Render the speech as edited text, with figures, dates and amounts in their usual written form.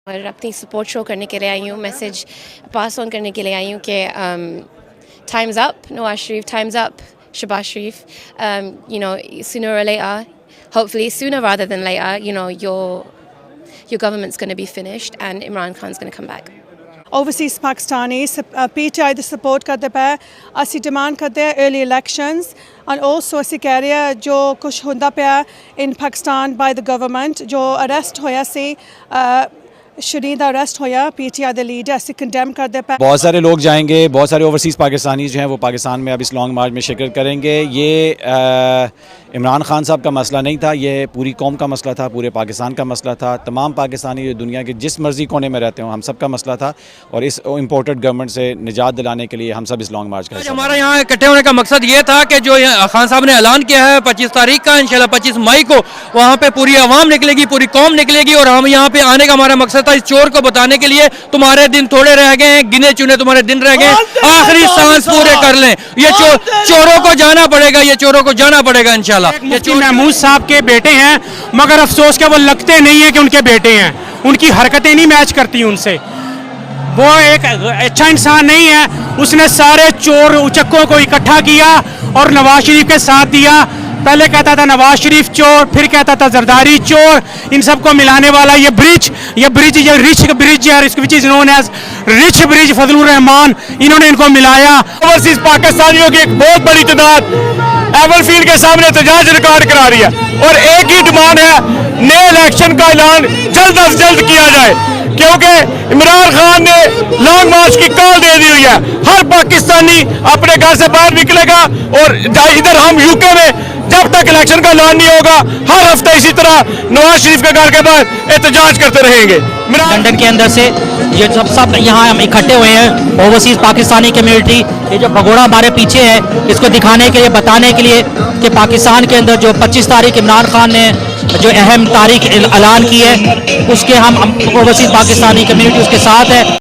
और अपनी support show करने के लिए आई हूँ, मैसेज पास ऑन करने के लिए आई हूँ कि times up Nawaz Sharif, times up Shahbaz Sharif, you know, sooner or later, hopefully sooner rather than later, you know, your government's going to be finished and Imran Khan's going to come back. Overseas Pakistani PTI the support करते पे असी demand करते हैं early elections and also असी कह रहे हैं जो कुछ होंदा पिया इन पाकिस्तान बाय द गवर्नमेंट जो अरेस्ट होया सी शरीन का अरेस्ट होया PTI द लीडर असी कंडेम करते पे। बहुत सारे लोग जाएंगे, बहुत सारे ओवरसीज़ पाकिस्तानी जो हैं वो पाकिस्तान में अब इस लॉन्ग मार्च में शिरकत करेंगे। ये इमरान खान साहब का मसला नहीं था, ये पूरी कौम का मसला था, पूरे पाकिस्तान का मसला था। तमाम पाकिस्तानी जो दुनिया के जिस मर्जी कोने में रहते हो हम सब का मसला था और इस इम्पोर्टेड गवर्नमेंट से निजात दिलाने के लिए हम सब इस लॉन्ग मार्च का हिस्सा। हमारा यहाँ इकट्ठे होने का मकसद ये था कि जो खान साहब ने ऐलान किया है 25 तारीख का, इंशाल्लाह 25 मई को वहाँ पे पूरी आवाम निकलेगी, पूरी कौम निकलेगी और हम यहाँ पे आने का हमारा मकसद था इस चोर को बताने के लिए तुम्हारे दिन थोड़े रह गए हैं, गिने चुने तुम्हारे दिन रह गए, आखिरी सांस पूरे कर लें। ये चोरों को जाना पड़ेगा, ये चोरों को जाना पड़ेगा इंशाल्लाह। मुफ्ती महमूद साहब के बेटे हैं मगर अफसोस के वो लगते नहीं है कि उनके बेटे हैं, उनकी हरकतें नहीं मैच करती उनसे। वो एक अच्छा इंसान नहीं है, उसने सारे चोर उचक्कों को इकट्ठा किया और नवाज शरीफ के साथ दिया। पहले कहता था नवाज शरीफ चोर, फिर कहता था जरदारी चोर। इन सबको मिलाने वाला ये ब्रिज ये रिच ब्रिज है, which is known as rich bridge Fazlur Rahman, इन्होंने इनको मिलाया। ओवरसीज पाकिस्तानियों की एक बहुत बड़ी तादाद एवरफील्ड के सामने एहतजाज रिकॉर्ड करा रही है और एक ही डिमांड है, नए इलेक्शन का ऐलान जल्द अज जल्द किया जाए क्योंकि इमरान खान ने लॉन्ग मार्च की कॉल दे दी हुई है। हर पाकिस्तानी अपने घर से बाहर निकलेगा और इधर हम यूके में जब तक इलेक्शन का ऐलान नहीं होगा हर हफ्ते इसी तरह नवाज शरीफ के घर के बाहर एहतजाज करते रहेंगे। लंदन के अंदर से ये सब यहाँ हम इकट्ठे हुए हैं ओवरसीज पाकिस्तानी कम्युनिटी। ये जो भगोड़ा हमारे पीछे है इसको दिखाने के लिए, बताने के लिए कि पाकिस्तान के अंदर जो 25 तारीख इमरान खान ने जो अहम तारीख ऐलान की है उसके हम ओवरसीज पाकिस्तानी कम्युनिटी उसके साथ है।